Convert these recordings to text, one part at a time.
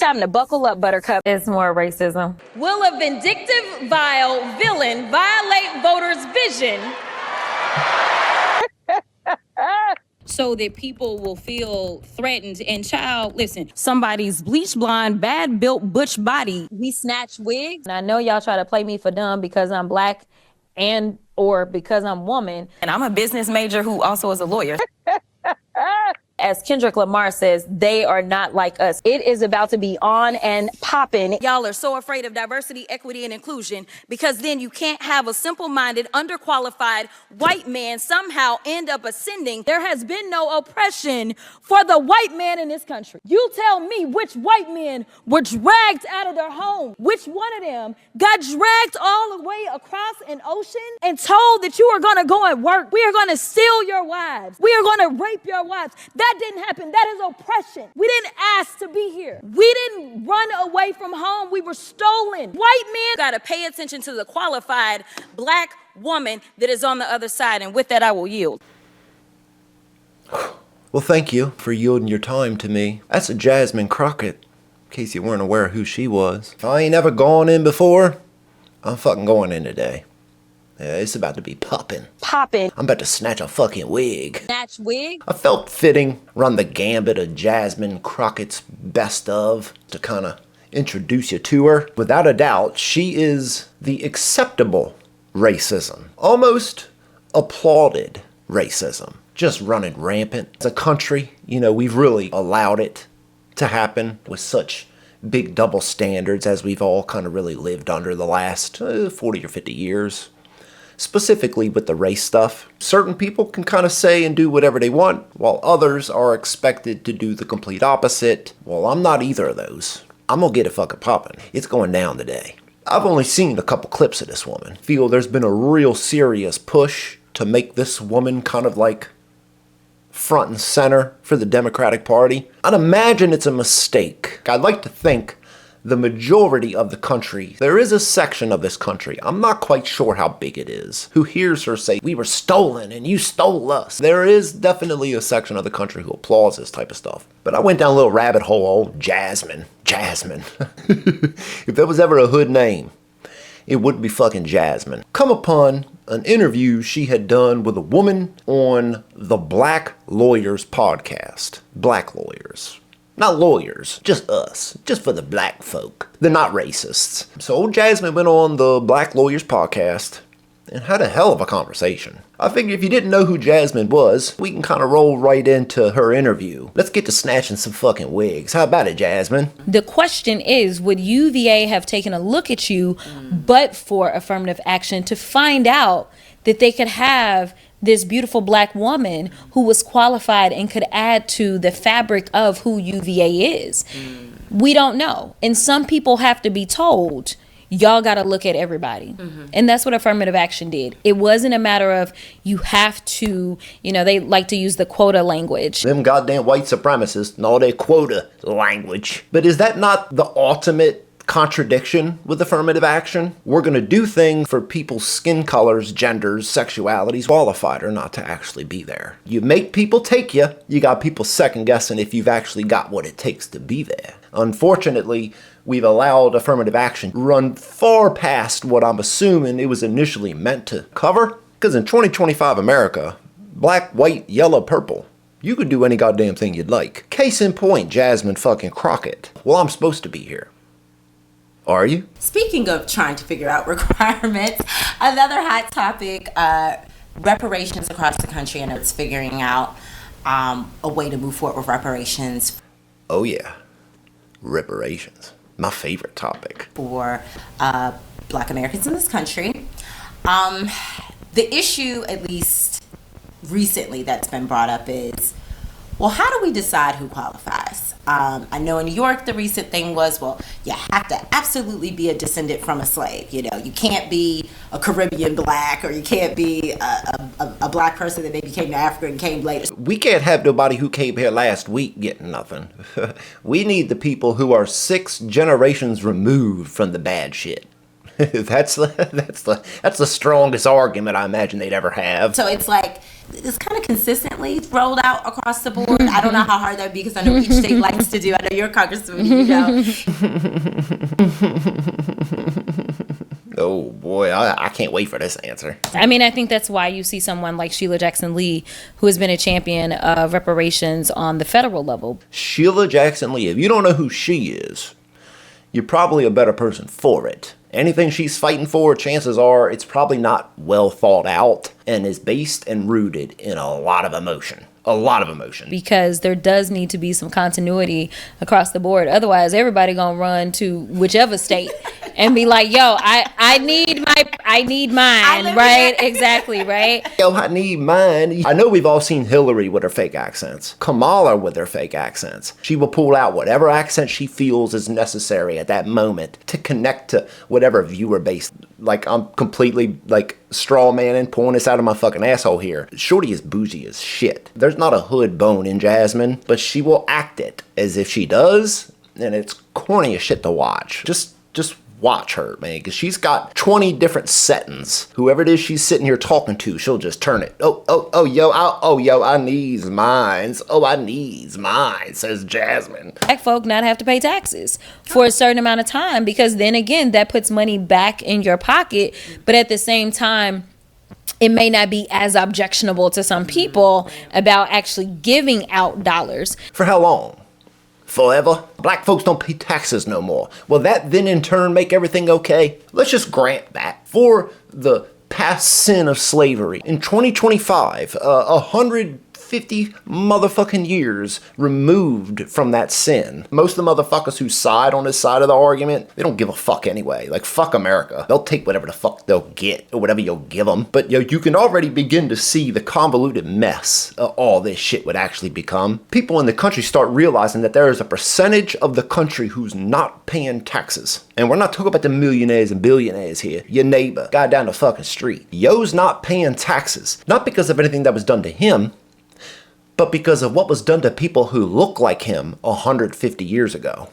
time to buckle up, Buttercup. It's more racism. Will a vindictive, vile villain violate voters' vision so that people will feel threatened? And child, listen, somebody's bleach blonde, bad built butch body. We snatch wigs. And I know y'all try to play me for dumb because I'm black and or because I'm woman. And I'm a business major who also is a lawyer. As Kendrick Lamar says, they are not like us. It is about to be on and popping. Y'all are so afraid of diversity, equity, and inclusion because then you can't have a simple-minded, underqualified white man somehow end up ascending. There has been no oppression for the white man in this country. You tell me which white men were dragged out of their home. Which one of them got dragged all the way across an ocean and told that you are going to go and work. We are going to steal your wives. We are going to rape your wives. That didn't happen. That is oppression. We didn't ask to be here. We didn't run away from home. We were stolen. White men got to pay attention to the qualified black woman that is on the other side. And with that, I will yield. Well, thank you for yielding your time to me. That's a Jasmine Crokett, in case you weren't aware who she was. If I ain't ever gone in before, I'm fucking going in today. Yeah, it's about to be poppin'. Popping. I'm about to snatch a fucking wig. Snatch wig? I felt fitting run the gambit of Jasmine Crokett's best of to kind of introduce you to her. Without a doubt, she is the acceptable racism. Almost applauded racism. Just running rampant. As a country, you know, we've really allowed it to happen with such big double standards as we've all kind of really lived under the last 40 or 50 years. Specifically with the race stuff. Certain people can kind of say and do whatever they want, while others are expected to do the complete opposite. Well, I'm not either of those. I'm gonna get it fucking poppin'. It's going down today. I've only seen a couple clips of this woman. Feel there's been a real serious push to make this woman kind of like front and center for the Democratic Party. I'd imagine it's a mistake. I'd like to think the majority of the country, there is a section of this country, I'm not quite sure how big it is, who hears her say, we were stolen and you stole us. There is definitely a section of the country who applauds this type of stuff. But I went down a little rabbit hole, old Jasmine. Jasmine. If there was ever a hood name, it wouldn't be fucking Jasmine. Come upon an interview she had done with a woman on the Black Lawyers podcast. Black lawyers. Not lawyers, just us, just for the black folk. They're not racists. So old Jasmine went on the Black Lawyers podcast and had a hell of a conversation. I figured if you didn't know who Jasmine was, we can kind of roll right into her interview. Let's get to snatching some fucking wigs. How about it, Jasmine? The question is, would UVA have taken a look at you but for affirmative action to find out that they could have this beautiful black woman who was qualified and could add to the fabric of who UVA is? We don't know. And some people have to be told, y'all got to look at everybody. And that's what affirmative action did. It wasn't a matter of you have to, you know, they like to use the quota language. Them goddamn white supremacists and all their quota language. But is that not the ultimate contradiction with affirmative action? We're going to do things for people's skin colors, genders, sexualities, qualified or not to actually be there. You make people take you. You got people second guessing if you've actually got what it takes to be there. Unfortunately, we've allowed affirmative action run far past what I'm assuming it was initially meant to cover. Because in 2025 America, black, white, yellow, purple, you could do any goddamn thing you'd like. Case in point, Jasmine fucking Crokett. Well, I'm supposed to be here. Are you? Speaking of trying to figure out requirements, another hot topic, reparations across the country, and it's figuring out a way to move forward with reparations. Oh yeah, reparations. My favorite topic. For Black Americans in this country. The issue, at least recently, that's been brought up is, well, how do we decide who qualifies? I know in New York, the recent thing was, well, you have to absolutely be a descendant from a slave. You know, you can't be a Caribbean black, or you can't be a black person that maybe came to Africa and came later. We can't have nobody who came here last week getting nothing. We need the people who are 6 generations removed from the bad shit. That's the strongest argument I imagine they'd ever have. So it's like, it's kind of consistently rolled out across the board. I don't know how hard that would be because I know each state likes to do. I know you're a congressman, you know. Oh boy, I can't wait for this answer. I mean, I think that's why you see someone like Sheila Jackson Lee, who has been a champion of reparations on the federal level. Sheila Jackson Lee, if you don't know who she is, you're probably a better person for it. Anything she's fighting for, chances are it's probably not well thought out and is based and rooted in a lot of emotion. A lot of emotion. Because there does need to be some continuity across the board. Otherwise, everybody gonna run to whichever state and be like, yo, I need mine, right? Exactly, right? Yo, I need mine. I know we've all seen Hillary with her fake accents. Kamala with her fake accents. She will pull out whatever accent she feels is necessary at that moment to connect to whatever viewer base. Like, I'm completely, like, straw manning, pulling this out of my fucking asshole here. Shorty is bougie as shit. There's not a hood bone in Jasmine, but she will act it as if she does, and it's corny as shit to watch. Just watch her, man, because she's got 20 different settings. Whoever it is she's sitting here talking to, she'll just turn it. I needs mines. Oh, I needs mine, says Jasmine. Black folk not have to pay taxes for a certain amount of time, because then again, that puts money back in your pocket, but at the same time, it may not be as objectionable to some people about actually giving out dollars. For how long? Forever? Black folks don't pay taxes no more. Will that then in turn make everything okay? Let's just grant that. For the past sin of slavery, in 2025, 150 motherfucking years removed from that sin. Most of the motherfuckers who side on this side of the argument, they don't give a fuck anyway. Like, fuck America. They'll take whatever the fuck they'll get or whatever you'll give them. But yo, you can already begin to see the convoluted mess all this shit would actually become. People in the country start realizing that there is a percentage of the country who's not paying taxes. And we're not talking about the millionaires and billionaires here. Your neighbor, guy down the fucking street. Yo's not paying taxes. Not because of anything that was done to him, but because of what was done to people who look like him 150 years ago.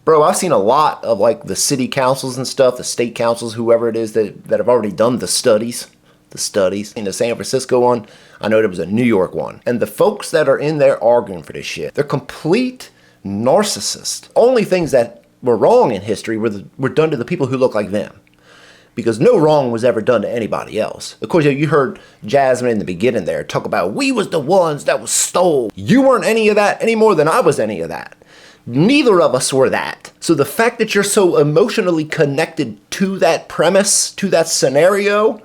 Bro, I've seen a lot of like the city councils and stuff, the state councils, whoever it is that have already done the studies. In the San Francisco one, I know there was a New York one. And the folks that are in there arguing for this shit, they're complete narcissists. Only things that were wrong in history were done to the people who look like them. Because no wrong was ever done to anybody else. Of course, you heard Jasmine in the beginning there talk about, we was the ones that was stole. You weren't any of that any more than I was any of that. Neither of us were that. So the fact that you're so emotionally connected to that premise, to that scenario,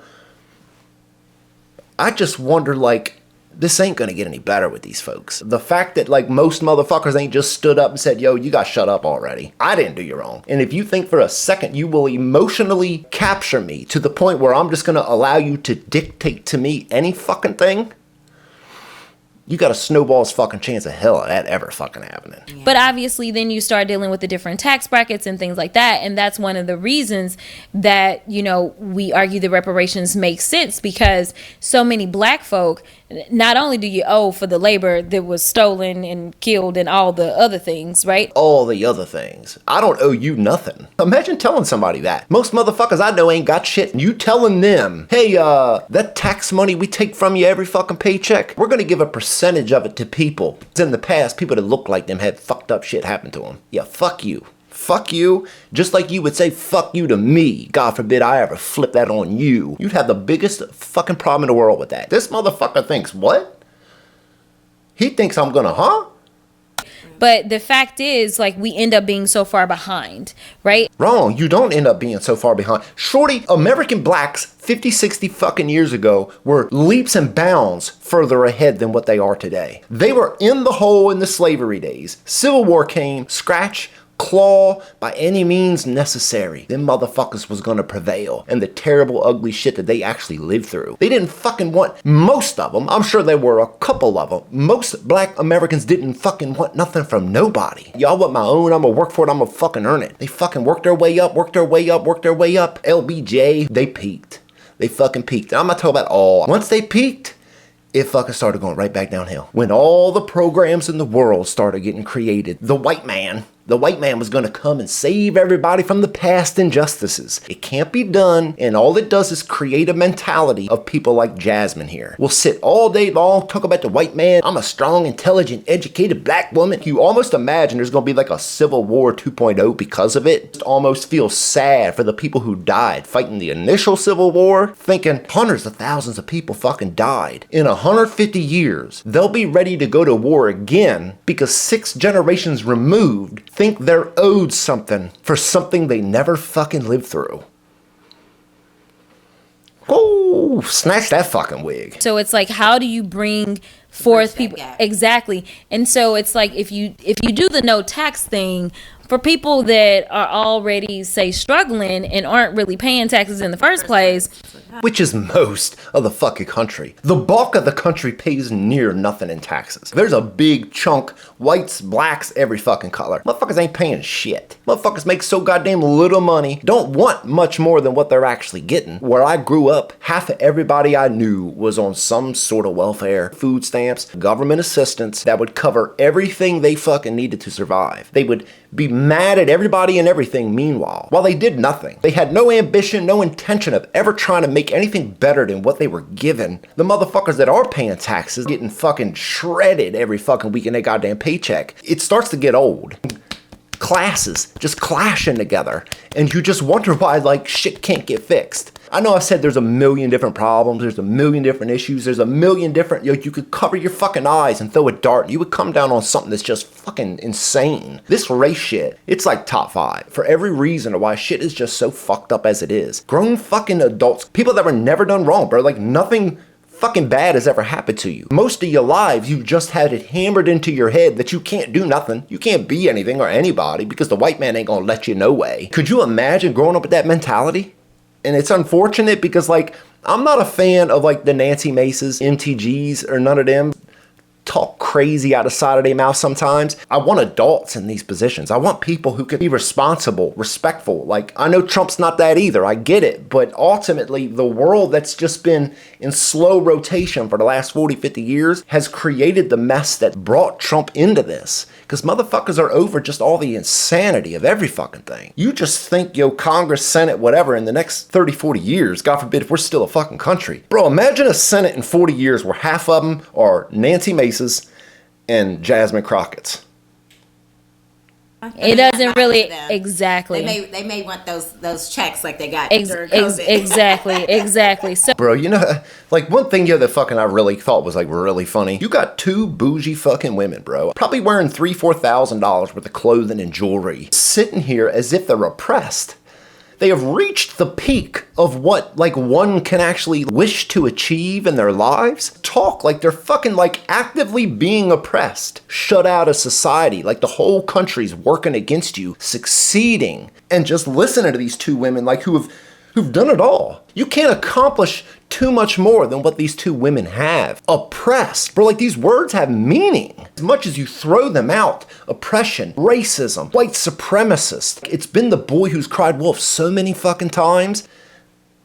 I just wonder, like, this ain't gonna get any better with these folks. The fact that, like, most motherfuckers ain't just stood up and said, yo, you got shut up already. I didn't do you wrong. And if you think for a second you will emotionally capture me to the point where I'm just gonna allow you to dictate to me any fucking thing, you got a snowball's fucking chance of hell of that ever fucking happening. Yeah. But obviously then you start dealing with the different tax brackets and things like that. And that's one of the reasons that, you know, we argue the reparations make sense, because so many black folk, not only do you owe for the labor that was stolen and killed and all the other things, right? All the other things. I don't owe you nothing. Imagine telling somebody that. Most motherfuckers I know ain't got shit, and you telling them, hey, that tax money we take from you every fucking paycheck, we're gonna give a percentage of it to people. In the past, people that looked like them had fucked up shit happen to them. Yeah, fuck you. Fuck you, just like you would say fuck you to me. God forbid I ever flip that on you. You'd have the biggest fucking problem in the world with that. This motherfucker thinks, what? He thinks I'm gonna, huh? But the fact is, like, we end up being so far behind, right? Wrong. You don't end up being so far behind. Shorty, American blacks 50, 60 fucking years ago were leaps and bounds further ahead than what they are today. They were in the hole in the slavery days. Civil War came, scratch, claw, by any means necessary. Them motherfuckers was gonna prevail, and the terrible ugly shit that they actually lived through. They didn't fucking want, most of them, I'm sure there were a couple of them, most black Americans didn't fucking want nothing from nobody. Y'all want my own, I'm gonna work for it, I'm gonna fucking earn it. They fucking worked their way up, worked their way up, worked their way up. LBJ, they peaked. They fucking peaked. And I'm not talking about all. Once they peaked, it fucking started going right back downhill. When all the programs in the world started getting created, the white man The white man was gonna come and save everybody from the past injustices. It can't be done, and all it does is create a mentality of people like Jasmine here. We'll sit all day long, talk about the white man. I'm a strong, intelligent, educated black woman. You almost imagine there's gonna be like a Civil War 2.0 because of it. It almost feels sad for the people who died fighting the initial Civil War, thinking hundreds of thousands of people fucking died. In 150 years, they'll be ready to go to war again because 6 generations removed think they're owed something for something they never fucking lived through. Oh, snatch that fucking wig. So it's like, how do you bring forth people? Exactly. And so it's like, if you do the no tax thing for people that are already, say, struggling and aren't really paying taxes in the first place, which is most of the fucking country. The bulk of the country pays near nothing in taxes. There's a big chunk, whites, blacks, every fucking color. Motherfuckers ain't paying shit. Motherfuckers make so goddamn little money, don't want much more than what they're actually getting. Where I grew up, half of everybody I knew was on some sort of welfare, food stamps, government assistance that would cover everything they fucking needed to survive. They would be mad at everybody and everything meanwhile, while they did nothing. They had no ambition, no intention of ever trying to make anything better than what they were given. The motherfuckers that are paying taxes getting fucking shredded every fucking week in their goddamn paycheck. It starts to get old. Classes just clashing together, and you just wonder why like shit can't get fixed. I know I said there's a million different problems, there's a million different issues, there's a million different, you could cover your fucking eyes and throw a dart and you would come down on something that's just fucking insane. This race shit, it's like top 5 for every reason of why shit is just so fucked up as it is. Grown fucking adults, people that were never done wrong, bro, like nothing fucking bad has ever happened to you. Most of your lives, you've just had it hammered into your head that you can't do nothing, you can't be anything or anybody because the white man ain't gonna let you no way. Could you imagine growing up with that mentality? And it's unfortunate because, like, I'm not a fan of, like, the Nancy Maces, MTGs, or none of them talk crazy out the side of their mouth sometimes. I want adults in these positions. I want people who can be responsible, respectful. Like, I know Trump's not that either. I get it. But ultimately, the world that's just been in slow rotation for the last 40, 50 years has created the mess that brought Trump into this. Because motherfuckers are over just all the insanity of every fucking thing. You just think, Congress, Senate, whatever, in the next 30, 40 years, God forbid if we're still a fucking country. Bro, imagine a Senate in 40 years where half of them are Nancy Maces and Jasmine Crockett's. It doesn't really, exactly. They may want those checks like they got during COVID. Exactly. So, bro, like one thing that fucking I really thought was like really funny. You got 2 bougie fucking women, bro, probably wearing $3,000-$4,000 worth of clothing and jewelry, sitting here as if they're oppressed. They have reached the peak of what like one can actually wish to achieve in their lives. Talk like they're fucking like actively being oppressed, shut out of society, like the whole country's working against you, succeeding, and just listening to these 2 women like who've done it all. You can't accomplish too much more than what these 2 women have. Oppressed. Bro, like these words have meaning. As much as you throw them out, oppression, racism, white supremacist. It's been the boy who's cried wolf so many fucking times.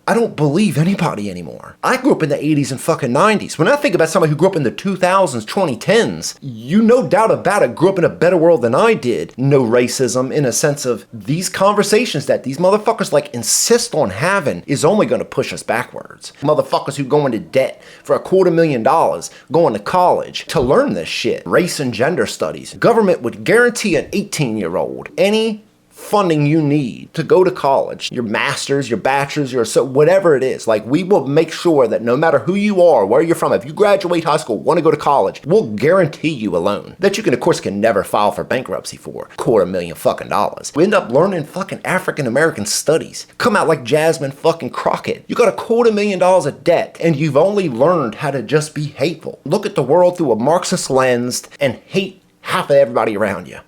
I don't believe anybody anymore. I grew up in the 80s and fucking 90s. When I think about somebody who grew up in the 2000s, 2010s, you no doubt about it grew up in a better world than I did. No racism in a sense of these conversations that these motherfuckers like insist on having is only going to push us backwards. Motherfuckers who go into debt for $250,000 going to college to learn this shit. Race and gender studies. Government would guarantee an 18-year-old any funding you need to go to college, your master's, your bachelor's, whatever it is. Like, we will make sure that no matter who you are, where you're from, if you graduate high school, want to go to college, we'll guarantee you a loan that you can never file for bankruptcy for. $250,000 fucking dollars. We end up learning fucking African American studies. Come out like Jasmine fucking Crokett. You got $250,000 of debt and you've only learned how to just be hateful. Look at the world through a Marxist lens and hate half of everybody around you.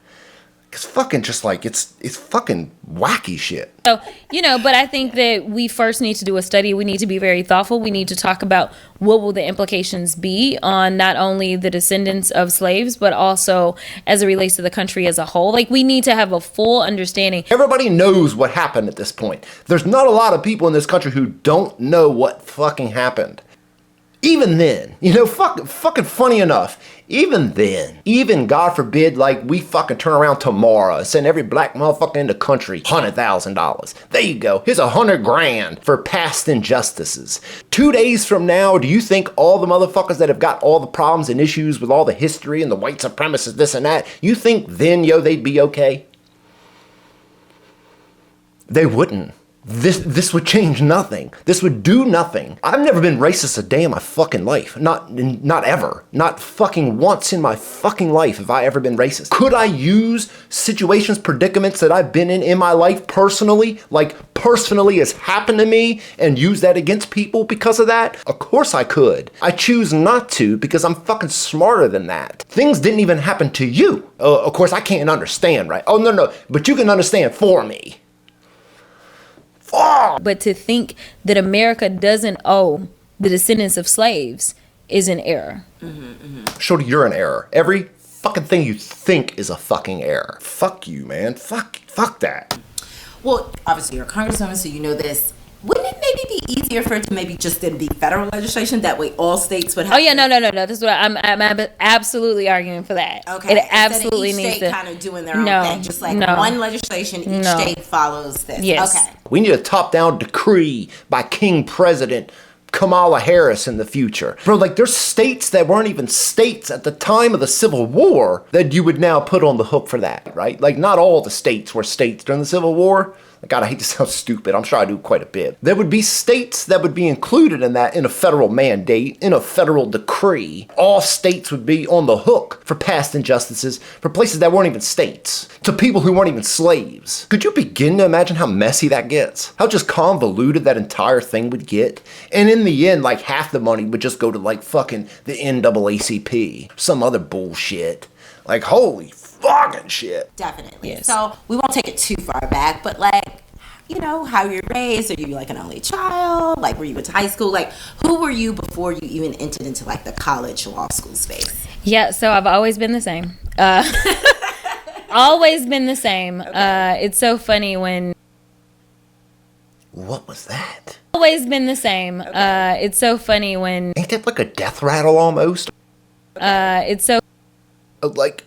It's fucking just like, it's fucking wacky shit. So, but I think that we first need to do a study. We need to be very thoughtful. We need to talk about what will the implications be on not only the descendants of slaves, but also as it relates to the country as a whole. Like, we need to have a full understanding. Everybody knows what happened at this point. There's not a lot of people in this country who don't know what fucking happened. Even then, you know, fucking funny enough, even then, even God forbid, like we fucking turn around tomorrow and send every black motherfucker in the country $100,000. There you go. Here's $100,000 for past injustices. 2 days from now, do you think all the motherfuckers that have got all the problems and issues with all the history and the white supremacists, this and that, you think then, yo, they'd be okay? They wouldn't. This would change nothing. This would do nothing. I've never been racist a day in my fucking life. Not ever. Not fucking once in my fucking life have I ever been racist. Could I use situations, predicaments that I've been in my life personally, like personally has happened to me, and use that against people because of that? Of course I could. I choose not to because I'm fucking smarter than that. Things didn't even happen to you. Of course I can't understand, right? Oh, no, but you can understand for me. But to think that America doesn't owe the descendants of slaves is an error. Shorty, you're an error. Every fucking thing you think is a fucking error. Fuck you, man. Fuck that. Well, obviously you're a congresswoman, so you know this. Wouldn't it maybe be easier for it to maybe just then be federal legislation? That way all states would have. Oh yeah, no. This is what I'm absolutely arguing for that. Okay. It absolutely each needs state to kind of doing their own thing, just like one legislation, each state follows this. Yes. Okay. We need a top-down decree by King President Kamala Harris in the future. Bro, like there's states that weren't even states at the time of the Civil War that you would now put on the hook for that, right? Like not all the states were states during the Civil War. God, I hate to sound stupid. I'm sure I do quite a bit. There would be states that would be included in that in a federal mandate, in a federal decree. All states would be on the hook for past injustices for places that weren't even states, to people who weren't even slaves. Could you begin to imagine how messy that gets? How just convoluted that entire thing would get? And in the end, like half the money would just go to like fucking the NAACP, some other bullshit. Like, holy fucking shit. Definitely. Yes. So we won't take it too far back, but like, you know, how you're raised. Are you like an only child? Like, were you went to high school? Like, who were you before you even entered into like the college law school space? Yeah, so I've always been the same. Always been the same. Okay. It's so funny when... What was that? Always been the same. Okay. It's so funny when... Ain't that like a death rattle almost? It's so... Like...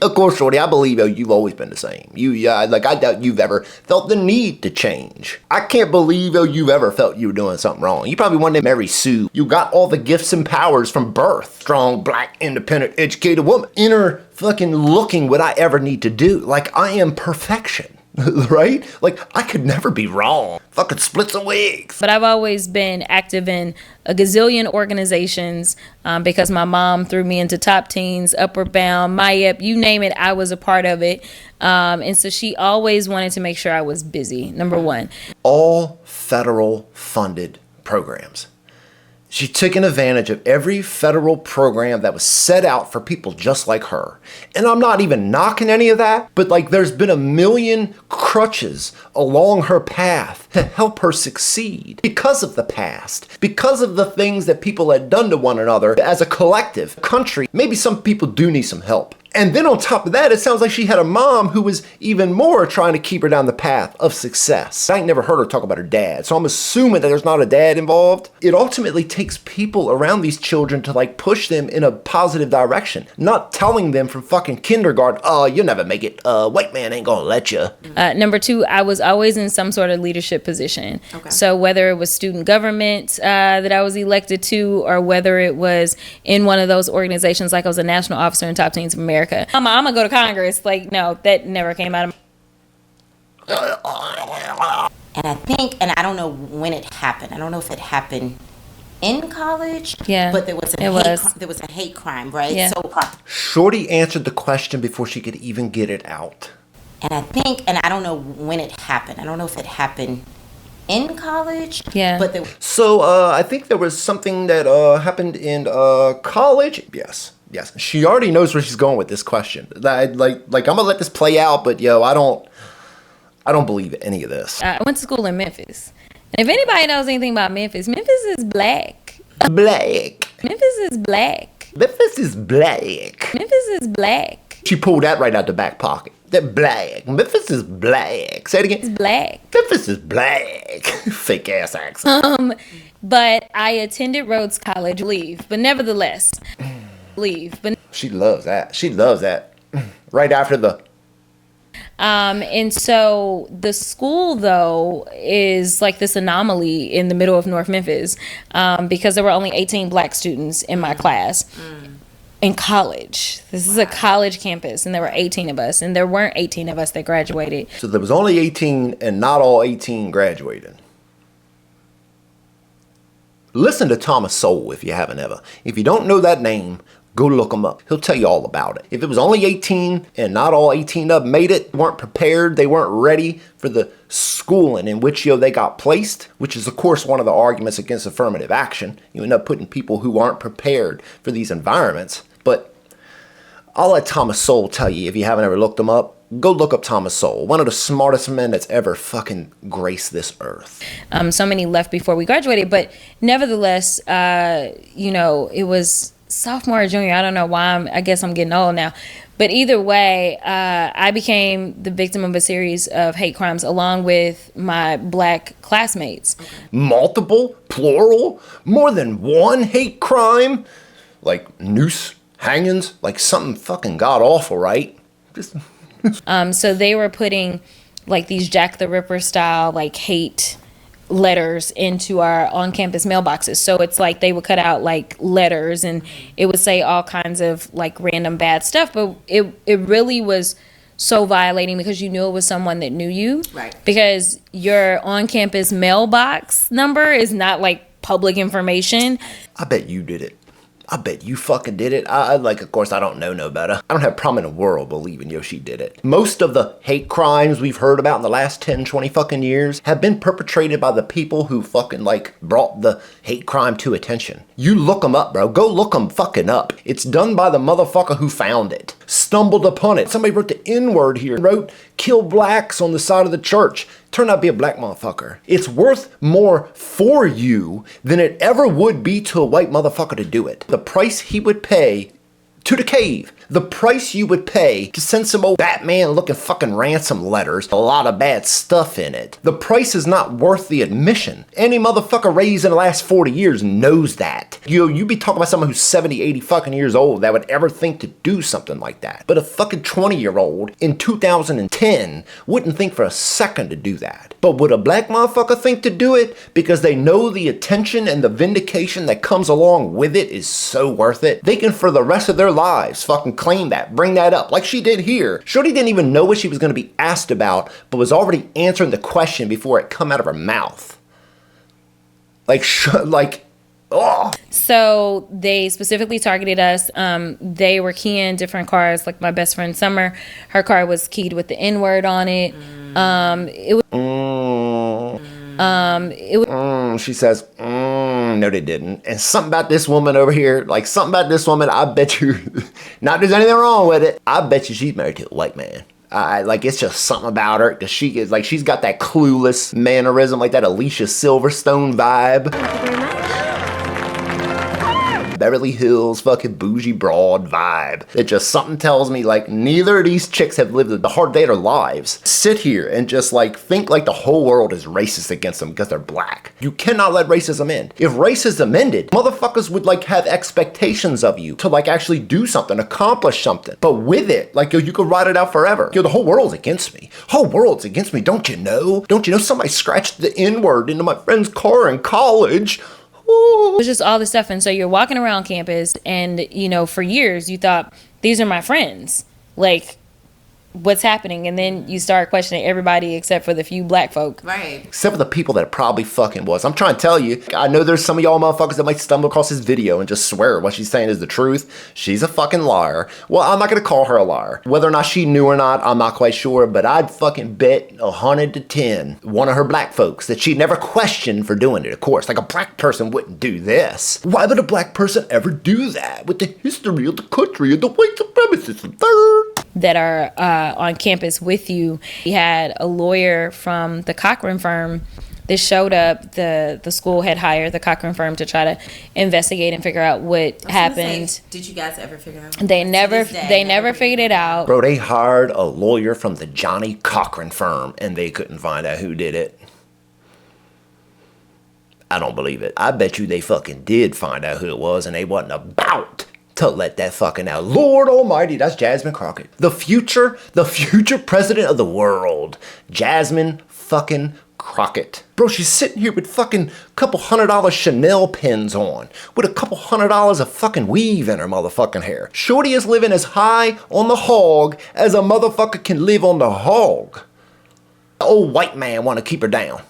Of course, Shorty, I believe you've always been the same. I doubt you've ever felt the need to change. I can't believe you've ever felt you were doing something wrong. You probably wanted to marry Sue. You got all the gifts and powers from birth. Strong, black, independent, educated woman. Inner fucking looking what I ever need to do. Like, I am perfection. Right? Like, I could never be wrong. Fucking split some wigs. But I've always been active in a gazillion organizations because my mom threw me into Top Teens, Upward Bound, MyEp, you name it, I was a part of it. And so she always wanted to make sure I was busy, number one. All federal funded programs. She took advantage of every federal program that was set out for people just like her. And I'm not even knocking any of that, but like there's been a million crutches along her path to help her succeed because of the past, because of the things that people had done to one another as a collective country. Maybe some people do need some help. And then on top of that, it sounds like she had a mom who was even more trying to keep her down the path of success. I ain't never heard her talk about her dad, so I'm assuming that there's not a dad involved. It ultimately takes people around these children to like push them in a positive direction, not telling them from fucking kindergarten, you'll never make it, white man ain't gonna let you. Number two, I was always in some sort of leadership position. Okay. So whether it was student government that I was elected to, or whether it was in one of those organizations, like I was a national officer in Top Teens of America. I'm gonna go to Congress. Like, no, that never came out of And I think, and I don't know when it happened. I don't know if it happened in college. Yeah, but there was a hate crime, right? Yeah. So Shorty answered the question before she could even get it out. And I think, and I don't know when it happened. I don't know if it happened in college. Yeah. But So I think there was something that happened in college. Yes. She already knows where she's going with this question. Like I'm gonna let this play out, but I don't believe any of this. I went to school in Memphis. And if anybody knows anything about Memphis, Memphis is black. Black. Memphis is black. Memphis is black. Memphis is black. She pulled that right out the back pocket. They're black. Memphis is black. Say it again. It's black. Memphis is black. Fake ass accent. But I attended Rhodes College, but nevertheless, She loves that. She loves that. Right after the... And so the school, though, is like this anomaly in the middle of North Memphis, because there were only 18 black students in my class in college. This is a college campus, and there were 18 of us, and there weren't 18 of us that graduated. So there was only 18, and not all 18 graduated. Listen to Thomas Sowell if you haven't ever. If you don't know that name, go look him up. He'll tell you all about it. If it was only 18 and not all 18 of them made it, weren't prepared, they weren't ready for the schooling in which they got placed, which is of course one of the arguments against affirmative action. You end up putting people who aren't prepared for these environments. But I'll let Thomas Sowell tell you if you haven't ever looked him up. Go look up Thomas Sowell, one of the smartest men that's ever fucking graced this earth. So many left before we graduated, but nevertheless, it was sophomore or junior. I don't know why. I guess I'm getting old now. But either way, I became the victim of a series of hate crimes along with my black classmates. Multiple? Plural? More than one hate crime? Like noose hangings? Like something fucking god-awful, right? Just... So they were putting like these Jack the Ripper style like hate letters into our on-campus mailboxes. So it's like they would cut out like letters and it would say all kinds of like random bad stuff, but it really was so violating because you knew it was someone that knew you. Right. Because your on-campus mailbox number is not like public information. I bet you did it. I bet you fucking did it. Of course, I don't know no better. I don't have a problem in the world believing Yoshi did it. Most of the hate crimes we've heard about in the last 10, 20 fucking years have been perpetrated by the people who fucking, brought the hate crime to attention. You look them up, bro. Go look them fucking up. It's done by the motherfucker who found it. Stumbled upon it. Somebody wrote the N-word here. Wrote, kill blacks on the side of the church. Turned out to be a black motherfucker. It's worth more for you than it ever would be to a white motherfucker to do it. The price he would pay to the cave. The price you would pay to send some old Batman looking fucking ransom letters. A lot of bad stuff in it. The price is not worth the admission. Any motherfucker raised in the last 40 years knows that. You be talking about someone who's 70, 80 fucking years old that would ever think to do something like that. But a fucking 20-year-old in 2010 wouldn't think for a second to do that. But would a black motherfucker think to do it because they know the attention and the vindication that comes along with it is so worth it? They can for the rest of their lives fucking claim that, bring that up, like she did here. Shorty didn't even know what she was going to be asked about, but was already answering the question before it come out of her mouth. Oh. So they specifically targeted us. They were keying different cars. Like my best friend Summer, her car was keyed with the N-word on it. She says, no, they didn't. And something about this woman over here, I bet you, not there's anything wrong with it. I bet you she's married to a white man. It's just something about her, because she is she's got that clueless mannerism, like that Alicia Silverstone vibe. Thank you very much. Beverly Hills fucking bougie broad vibe. It just something tells me neither of these chicks have lived the hard day of their lives. Sit here and just think the whole world is racist against them because they're black. You cannot let racism end. If racism ended, motherfuckers would have expectations of you to actually do something, accomplish something. But with it, you could ride it out forever. The whole world's against me. Whole world's against me. Don't you know? Don't you know somebody scratched the N-word into my friend's car in college? It was just all this stuff. And so you're walking around campus and, for years you thought, these are my friends. What's happening? And then you start questioning everybody except for the few black folk. Right. Except for the people that it probably fucking was. I'm trying to tell you, I know there's some of y'all motherfuckers that might stumble across this video and just swear what she's saying is the truth. She's a fucking liar. Well, I'm not going to call her a liar. Whether or not she knew or not, I'm not quite sure, but I'd fucking bet 100 to 10 one of her black folks that she never questioned for doing it, of course. A black person wouldn't do this. Why would a black person ever do that with the history of the country and the white supremacists and third? That are on campus with you. We had a lawyer from the Cochran firm It showed up. The school had hired the Cochran firm to try to investigate and figure out what happened. Did you guys ever figure out? They never figured it out. Bro, they hired a lawyer from the Johnny Cochran firm and they couldn't find out who did it. I don't believe it. I bet you they fucking did find out who it was and they wasn't about to let that fucking out. Lord almighty, that's Jasmine Crokett. The future president of the world. Jasmine fucking Crokett. Bro, she's sitting here with fucking couple $100 Chanel pins on. With a couple $100 of fucking weave in her motherfucking hair. Shorty is living as high on the hog as a motherfucker can live on the hog. The old white man want to keep her down.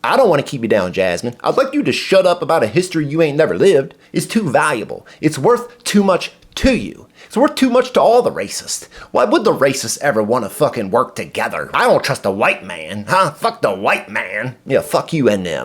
I don't want to keep you down, Jasmine. I'd like you to shut up about a history you ain't never lived. It's too valuable. It's worth too much to you. It's worth too much to all the racists. Why would the racists ever want to fucking work together? I don't trust a white man, huh? Fuck the white man. Yeah, fuck you and them.